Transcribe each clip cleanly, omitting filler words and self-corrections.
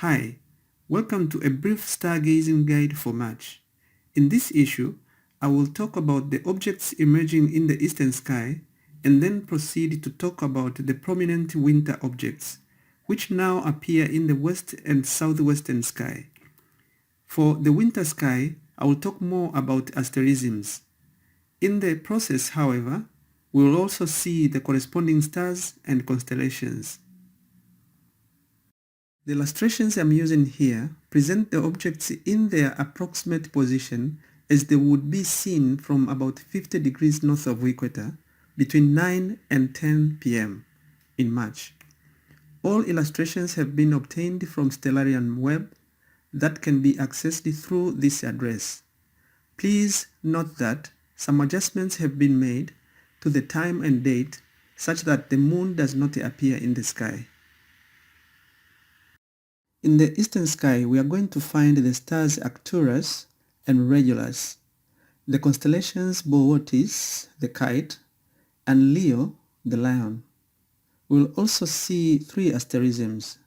Hi, welcome to a brief stargazing guide for March. In this issue, I will talk about the objects emerging in the eastern sky and then proceed to talk about the prominent winter objects, which now appear in the west and southwestern sky. For the winter sky, I will talk more about asterisms. In the process, however, we will also see the corresponding stars and constellations. The illustrations I'm using here present the objects in their approximate position as they would be seen from about 50 degrees north of equator between 9 and 10 p.m. in March. All illustrations have been obtained from Stellarium Web that can be accessed through this address. Please note that some adjustments have been made to the time and date such that the moon does not appear in the sky. In the eastern sky, we are going to find the stars Arcturus and Regulus, the constellations Boötis, the kite, and Leo, the lion. We will also see three asterisms,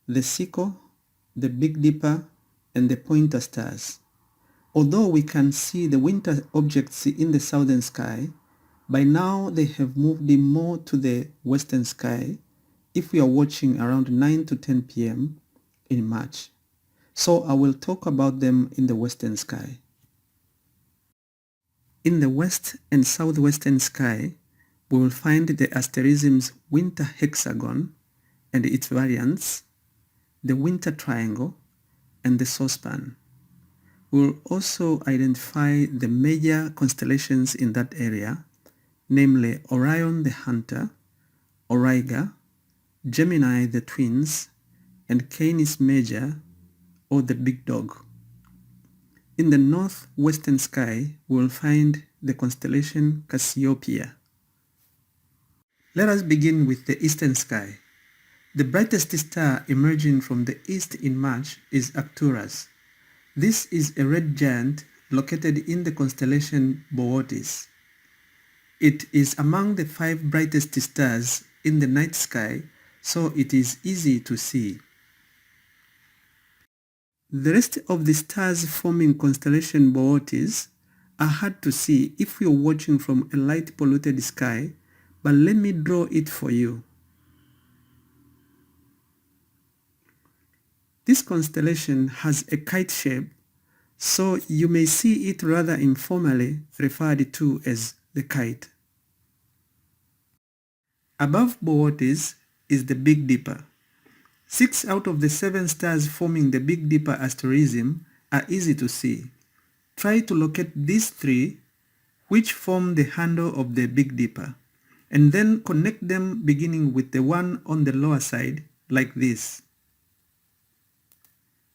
the Sickle, the Big Dipper, and the Pointer stars. Although we can see the winter objects in the southern sky, by now they have moved more to the western sky if we are watching around 9 to 10 p.m. in March. So I will talk about them in the western sky. In the west and southwestern sky, we will find the asterisms Winter Hexagon and its variants, the Winter Triangle, and the Saucepan. We will also identify the major constellations in that area, namely Orion the Hunter, Auriga, Gemini the Twins, and Canis Major, or the Big Dog. In the northwestern sky, we will find the constellation Cassiopeia. Let us begin with the eastern sky. The brightest star emerging from the east in March is Arcturus. This is a red giant located in the constellation Boötis. It is among the 5 brightest stars in the night sky, so it is easy to see. The rest of the stars forming constellation Boötis are hard to see if you're watching from a light polluted sky, but let me draw it for you. This constellation has a kite shape, so you may see it rather informally referred to as the kite. Above Boötis is the Big Dipper. 6 out of the 7 stars forming the Big Dipper asterism are easy to see. Try to locate these 3 which form the handle of the Big Dipper, and then connect them beginning with the one on the lower side like this.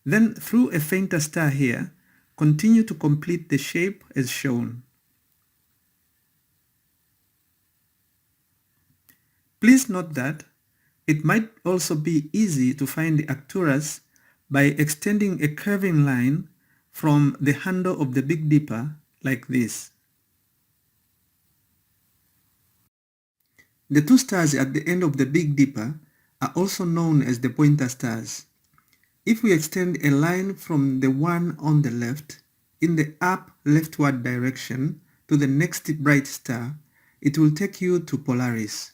Then through a fainter star here, continue to complete the shape as shown. Please note that it might also be easy to find Arcturus by extending a curving line from the handle of the Big Dipper like this. The 2 stars at the end of the Big Dipper are also known as the pointer stars. If we extend a line from the one on the left in the up leftward direction to the next bright star, it will take you to Polaris.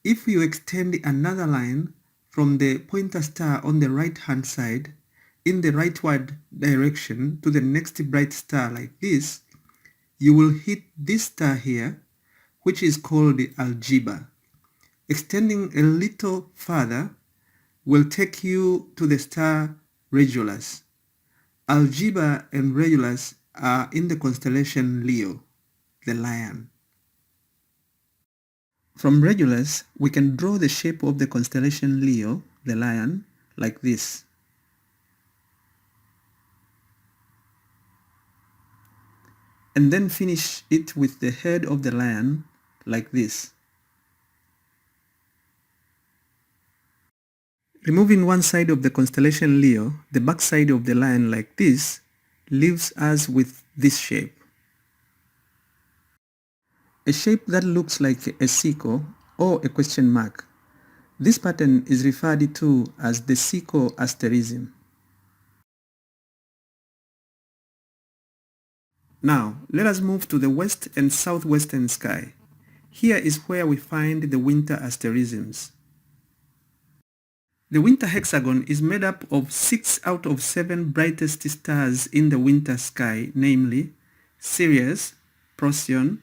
If you extend another line from the pointer star on the right hand side in the rightward direction to the next bright star like this, you will hit this star here, which is called the Algebra. Extending a little further will take you to the star Regulus. Algebra and Regulus are in the constellation Leo, the lion. From Regulus, we can draw the shape of the constellation Leo, the lion, like this. And then finish it with the head of the lion, like this. Removing one side of the constellation Leo, the back side of the lion like this, leaves us with this shape. A shape that looks like a sickle or a question mark. This pattern is referred to as the Sickle asterism. Now, let us move to the west and southwestern sky. Here is where we find the winter asterisms. The winter hexagon is made up of 6 out of 7 brightest stars in the winter sky, namely Sirius, Procyon,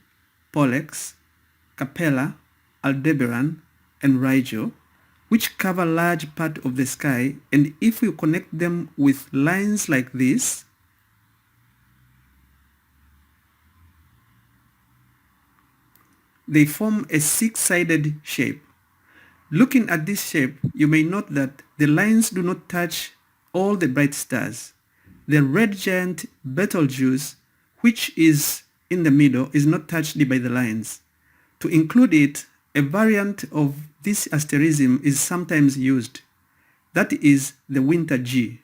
Pollux, Capella, Aldebaran, and Rigel, which cover large part of the sky, and if we connect them with lines like this, they form a 6-sided shape. Looking at this shape, you may note that the lines do not touch all the bright stars. The red giant Betelgeuse, which is in the middle, is not touched by the lines. To include it, a variant of this asterism is sometimes used. That is the winter G.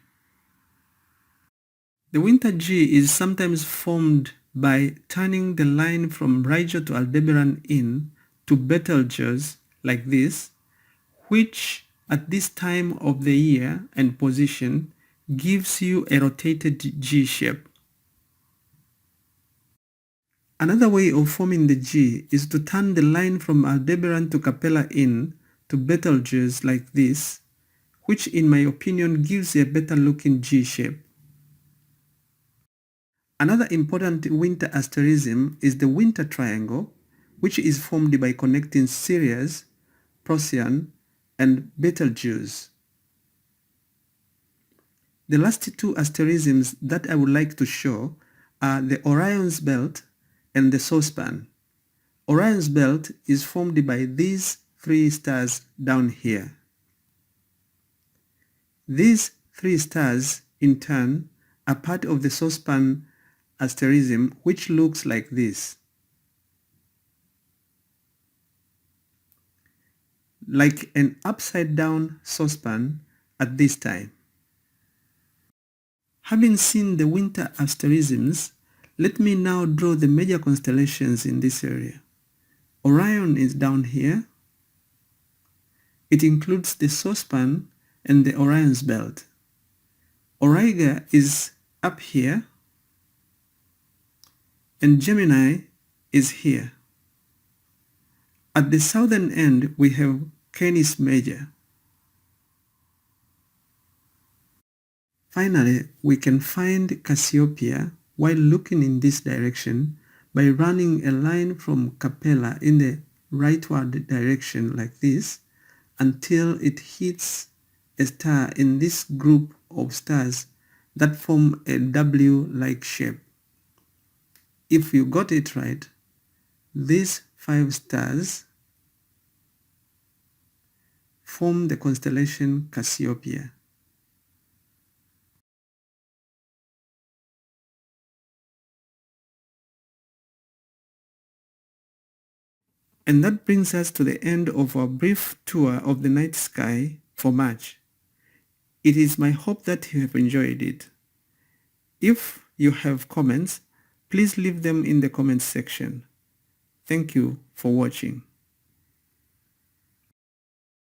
The winter G is sometimes formed by turning the line from Rigel to Aldebaran in to Betelgeuse like this, which at this time of the year and position gives you a rotated G shape. Another way of forming the G is to turn the line from Aldebaran to Capella in to Betelgeuse like this, which in my opinion gives a better looking G shape. Another important winter asterism is the winter triangle, which is formed by connecting Sirius, Procyon, and Betelgeuse. The last two asterisms that I would like to show are the Orion's belt and the Saucepan. Orion's belt is formed by these 3 stars down here. These 3 stars, in turn, are part of the Saucepan asterism, which looks like this. Like an upside-down saucepan at this time. Having seen the winter asterisms, let me now draw the major constellations in this area. Orion is down here. It includes the Saucepan and the Orion's belt. Auriga is up here, and Gemini is here. At the southern end, we have Canis Major. Finally, we can find Cassiopeia while looking in this direction by running a line from Capella in the rightward direction like this until it hits a star in this group of stars that form a W-like shape. If you got it right, these 5 stars form the constellation Cassiopeia. And that brings us to the end of our brief tour of the night sky for March. It is my hope that you have enjoyed it. If you have comments, please leave them in the comments section. Thank you for watching.